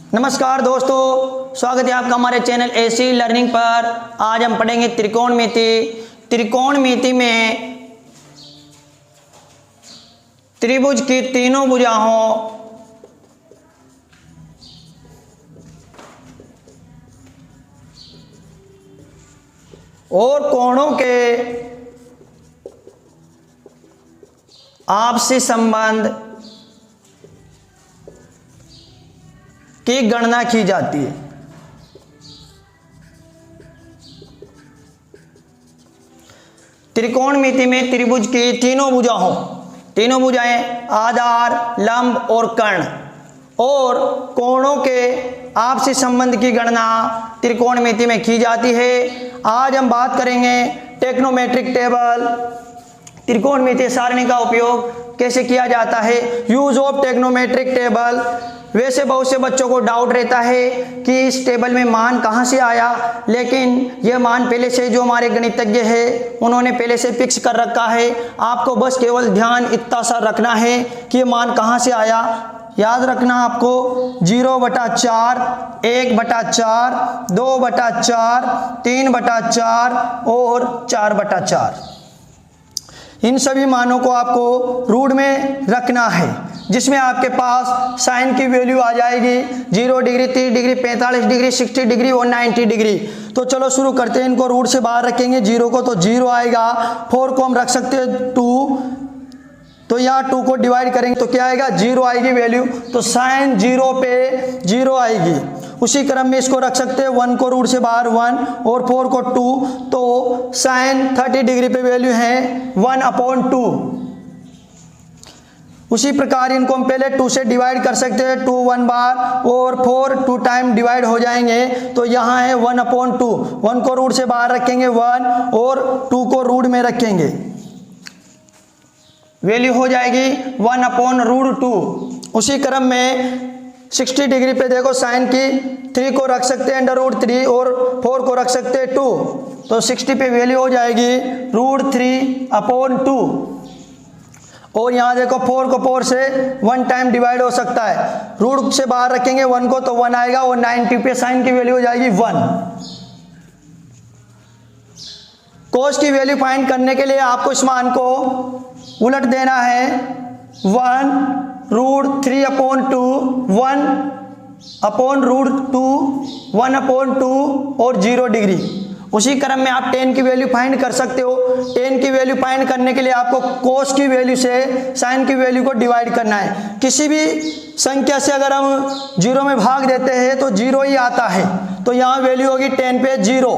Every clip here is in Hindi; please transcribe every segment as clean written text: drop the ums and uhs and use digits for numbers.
नमस्कार दोस्तों, स्वागत है आपका हमारे चैनल एसी लर्निंग पर। आज हम पढ़ेंगे त्रिकोणमिति। त्रिकोणमिति में त्रिभुज की तीनों भुजाओं और कोणों के आपसी संबंध की गणना की जाती है। त्रिकोणमिति में त्रिभुज की तीनों भुजाएं आधार, लंब और कर्ण और कोणों के आपसी संबंध की गणना त्रिकोणमिति में की जाती है। आज हम बात करेंगे टेक्नोमेट्रिक टेबल। त्रिकोणमिति सारणी का उपयोग कैसे किया जाता है, यूज ऑफ टेक्नोमेट्रिक टेबल। वैसे बहुत से बच्चों को डाउट रहता है कि इस टेबल में मान कहाँ से आया, लेकिन यह मान पहले से जो हमारे गणितज्ञ हैं उन्होंने पहले से फिक्स कर रखा है। आपको बस केवल ध्यान इतना सा रखना है कि मान कहाँ से आया। याद रखना आपको 0/4, 1/4, 2/4, 3/4 और 4/4। इन सभी मानों को आपको रूट में रखना है, जिसमें आपके पास साइन की वैल्यू आ जाएगी 0 डिग्री, 30 डिग्री, 45 डिग्री, 60 डिग्री और 90 डिग्री। तो चलो शुरू करते हैं। इनको रूट से बाहर रखेंगे। 0 को तो 0 आएगा, 4 को हम रख सकते हैं 2, तो यहाँ 2 को डिवाइड करेंगे तो क्या आएगा, 0 आएगी वैल्यू। तो साइन 0 पे 0 आएगी। उसी क्रम में इसको रख सकते हैं 1 को रूट से बाहर 1 और 4 को 2, तो साइन 30 डिग्री पे वैल्यू है 1/2। उसी प्रकार इनको हम पहले 2 से डिवाइड कर सकते हैं, 2 1 बार और 4 2 टाइम डिवाइड हो जाएंगे। तो यहाँ है 1/2। 1 को रूट से बाहर रखेंगे 1 और 2 को रूट में रखेंगे, वैल्यू हो जाएगी 1/√2। उसी क्रम में 60 डिग्री पे देखो साइन की 3 को रख सकते हैं √3 और 4 को रख सकते हैं 2, तो 60 पे वैल्यू हो जाएगी √3/2। और यहाँ देखो 4 को 4 से 1 टाइम डिवाइड हो सकता है। रूट से बाहर रखेंगे 1 को तो 1 आएगा और 90 पे साइन की वैल्यू हो जाएगी 1। कोस की वैल्यू फाइंड करने के लिए आपको इस मान को उलट देना है। 1√3/2, 1/√2, 1/2 और 0 डिग्री। उसी क्रम में आप tan की वैल्यू फाइंड कर सकते हो। tan की वैल्यू फाइंड करने के लिए आपको cos की वैल्यू से sin की वैल्यू को डिवाइड करना है। किसी भी संख्या से अगर हम 0 में भाग देते हैं तो 0 ही आता है, तो यहाँ वैल्यू होगी tan पे 0।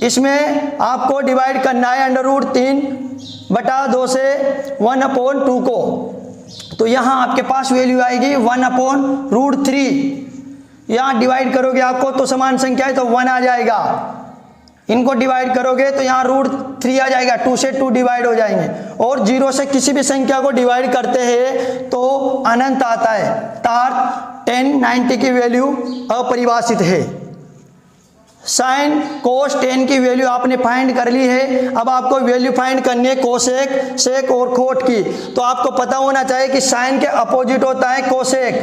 इसमें आपको डिवाइड करना है √3/2 से 1/2 को, तो यहाँ आपके पास वैल्यू आएगी 1/√3। यहाँ डिवाइड करोगे आपको तो समान संख्या है तो 1 आ जाएगा। इनको डिवाइड करोगे तो यहाँ √3 आ जाएगा, 2 से 2 डिवाइड हो जाएंगे। और 0 से किसी भी संख्या को डिवाइड करते हैं तो अनंत आता है। अर्थात tan 90 की वैल्यू अपरिभाषित है। साइन कोस tan की वैल्यू आपने फाइंड कर ली है। अब आपको वैल्यू फाइंड करनी है कोसेक, सेक और कोट की। तो आपको पता होना चाहिए कि साइन के अपोजिट होता है कोसेक।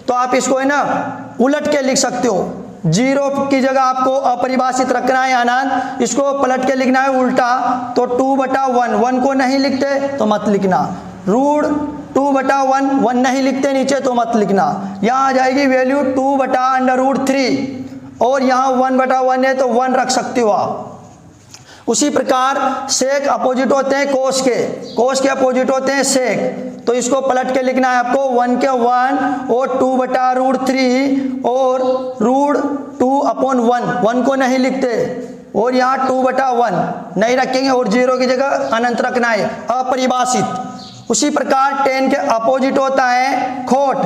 तो आप इसको है ना उलट के लिख सकते हो। 0 की जगह आपको अपरिभाषित रखना है अनंत, इसको पलट के लिखना है उल्टा। तो 2/1, 1 को नहीं लिखते तो मत लिखना। √2/1, 1 नहीं लिखते नीचे तो मत लिखना। यहाँ आ जाएगी वैल्यू 2/√3 और यहाँ 1/1 है तो 1 रख सकते हो आप। उसी प्रकार सेक अपोजिट होते हैं कोस के अपोजिट होते हैं सेक। तो इसको पलट के लिखना है आपको 1 के 1 और 2/√3 और √2/1, 1 को नहीं लिखते। और यहाँ 2/1 नहीं रखेंगे और 0 की जगह अनंत रखना है, अपरिभाषित। उसी प्रकार tan के अपोजिट होता है खोट।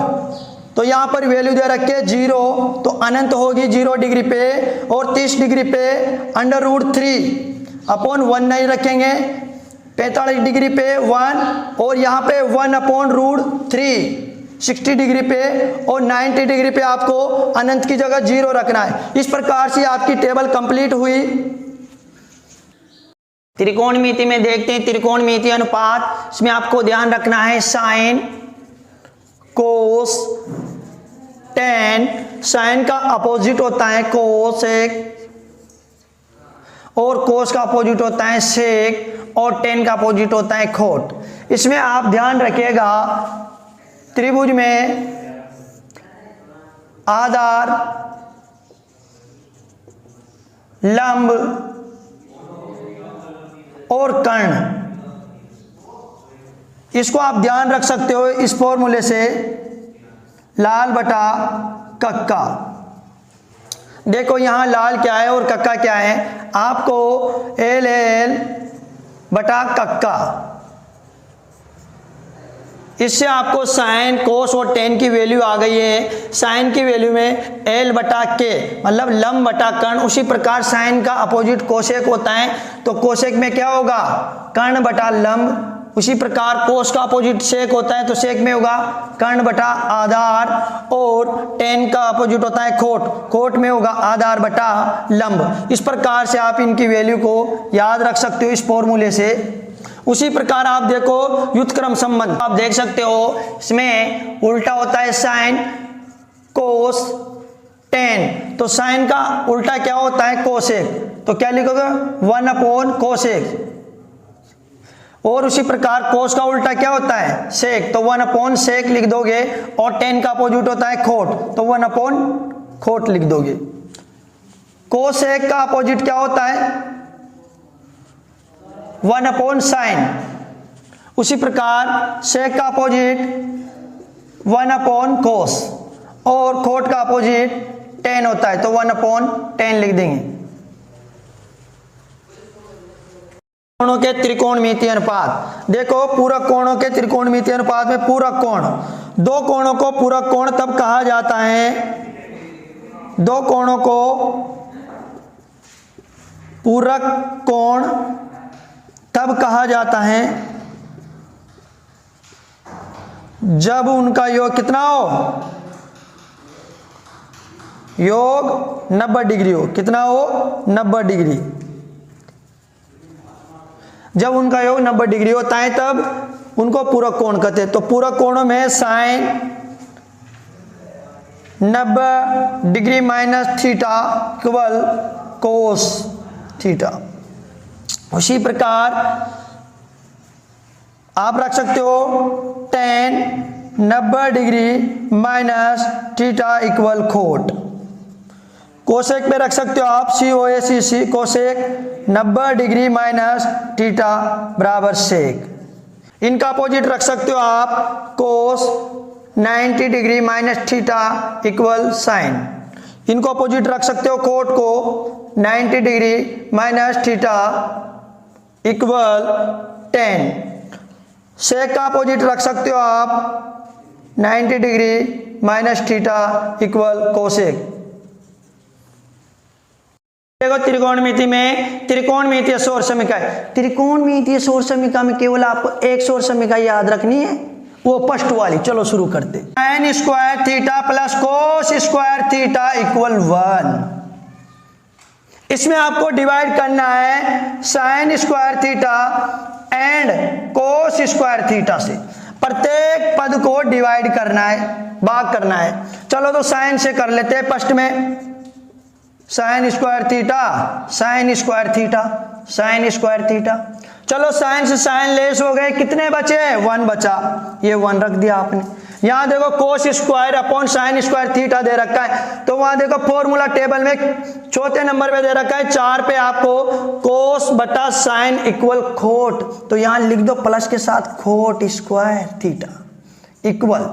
तो यहाँ पर वैल्यू दे रखे 0 तो अनंत होगी 0 डिग्री पे और 30 डिग्री पे √3/1 नहीं रखेंगे। 45 डिग्री पे 1 और यहाँ पे 1/√3, 60 डिग्री पे और 90 डिग्री पे आपको अनंत की जगह 0 रखना है। इस प्रकार से आपकी टेबल कंप्लीट हुई। त्रिकोणमिति में देखते हैं त्रिकोणमिति अनुपात। इसमें आपको ध्यान रखना है साइन, कोस, टेन, साइन का अपोजिट होता है कोसेक, और कोस का अपोजिट होता है सेक, और टेन का अपोजिट होता है खोट। इसमें आप ध्यान रखिएगा, त्रिभुज में आधार, लंब और कर्ण, इसको आप ध्यान रख सकते हो इस फॉर्मूले से, लाल बटा कक्का। देखो यहां लाल क्या है और कक्का क्या है, आपको एल एल बटा कक्का, इससे आपको साइन, कोस और टेन की वैल्यू आ गई है। साइन की वैल्यू में एल बटा के, मतलब लंब बटा कर्ण। उसी प्रकार साइन का अपोजिट कोसेक होता है, तो कोसेक में क्या होगा, कर्ण बटा लंब। उसी प्रकार कोस का अपोजिट सेक होता है, तो सेक में होगा कर्ण बटा आधार, और टेन का अपोजिट होता है खोट, खोट में होगा आधार बटा लंब। इस प्रकार से आप इनकी वैल्यू को याद रख सकते हो इस फॉर्मूले से। उसी प्रकार आप देखो व्युत्क्रम संबंध, आप देख सकते हो इसमें उल्टा होता है साइन कोस टेन, तो साइन का उल्टा क्या होता है कोसेक, तो क्या लिखोगे 1 अपॉन कोसेक। और उसी प्रकार कोस का उल्टा क्या होता है सेक, तो 1 अपॉन सेक लिख दोगे, और टेन का अपोजिट होता है खोट, तो 1 अपॉन खोट लिख दोगे। कोसेक का अपोजिट क्या होता है 1 अपॉन साइन। उसी प्रकार सेक का अपोजिट 1 अपॉन कोस, और खोट का अपोजिट टेन होता है, तो 1 अपॉन टेन लिख देंगे। कोणों के त्रिकोणमितीय अनुपात, देखो पूरक कोणों के त्रिकोणमितीय अनुपात में पूरक कोण, दो कोणों को पूरक कोण तब कहा जाता है, दो कोणों को पूरक कोण तब कहा जाता है जब उनका योग कितना हो, योग 90 डिग्री हो। कितना हो 90 डिग्री। जब उनका योग 90 डिग्री होता है तब उनको पूरक कोण कहते हैं। तो पूरक कोणों में sine 90 degree minus theta equal cos theta. उसी प्रकार आप रख सकते हो tan 90 degree minus theta equal cot. Cosec में रख सकते हो आप COSEC, cosec 90 degree minus theta बराबर सेक। इनका अपोजिट रख सकते हो आप cos 90 degree minus theta equal sine. इनको अपोजिट रख सकते हो कोट को 90 degree minus theta equal tan। Sec का अपोजिट रख सकते हो आप 90 degree minus theta equal cosec. देखो त्रिकोणमिति में त्रिकोणमितीय सौर समीकरण है। त्रिकोणमितीय सौर समीकरण में केवल आपको एक सौर समीकरण याद रखनी है, वो फर्स्ट वाली। चलो शुरू करते। Sign square theta plus cos square theta equal 1। इसमें आपको डिवाइड करना है sign square theta and cos square theta से। प्रत्येक पद को डिवाइड करना है, भाग करना है। चलो तो साइन से कर लेते हैं। फर्स्ट में sign square theta, sign square theta, sign square theta. चलो साइन से साइन लेस हो गए, कितने बचे 1 बचा, ये 1 रख दिया आपने। यहां देखो cos square upon sine square theta दे रखा है, तो वहां देखो फॉर्मूला टेबल में चौथे नंबर पे दे रखा है 4 पे आपको कोस बटा साइन इक्वल खोट, तो यहां लिख दो प्लस के साथ खोट square theta equal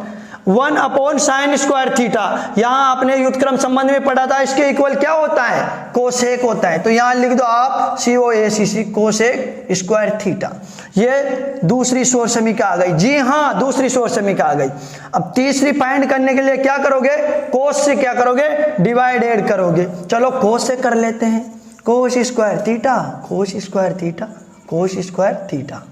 1 upon sine square theta. यहां आपने व्युत्क्रम संबंध में पढ़ा था, इसके इक्वल क्या होता है कोसेक होता है, तो यहां लिख दो आप COSEC कोसेक स्क्वायर थीटा। ये दूसरी सौर समीकरण आ गई। जी हाँ, दूसरी सौर समीकरण आ गई। अब तीसरी फाइंड करने के लिए क्या करोगे, कोस से क्या करोगे, डिवाइडेड करोगे। चलो कोस से कर लेते हैं, cos square theta, cos square theta, cos square theta.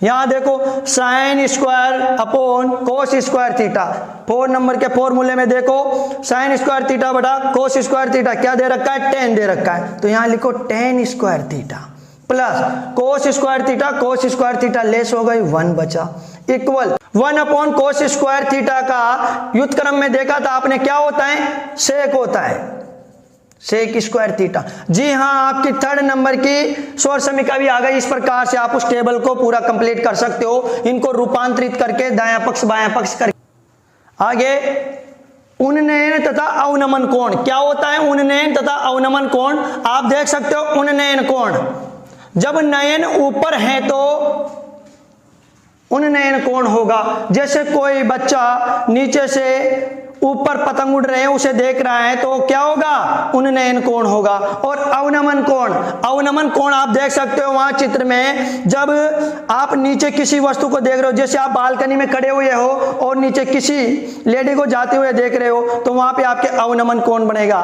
यहां देखो sine square upon cos square theta, 4 number के फॉर्मूले में देखो साइन स्क्वायर थीटा बटा कोस स्क्वायर थीटा क्या दे रखा है, 10 दे रखा है, तो यहां लिखो tan square theta plus cos square theta, cos square theta less हो गई 1 बचा इक्वल 1/cos स्क्वायर थीटा का व्युत्क्रम में देखा था आपने, क्या होता है, सेक होता है, सेक स्क्वायर थीटा। जी हाँ, आपकी 3rd नंबर की स्वर समीकरण भी आ गई। इस प्रकार से आप उस टेबल को पूरा कंप्लीट कर सकते हो, इनको रूपांतरित करके दायां पक्ष बायां पक्ष करके। आगे उन्नयन तथा अवनमन कोण क्या होता है, उन्नयन तथा अवनमन कोण आप देख सकते हो। उन्नयन कोण, जब नयन ऊपर है तो उन्नयन कोण होगा। जैसे कोई बच्चा नीचे से ऊपर पतंग उड़ रहे हैं उसे देख रहा है तो क्या होगा, उन्नयन कोण होगा। और अवनमन कोण, अवनमन कोण आप देख सकते हो वहां चित्र में, जब आप नीचे किसी वस्तु को देख रहे हो, जैसे आप बालकनी में खड़े हुए हो और नीचे किसी लेडी को जाते हुए देख रहे हो तो वहां पे आपके अवनमन कोण बनेगा।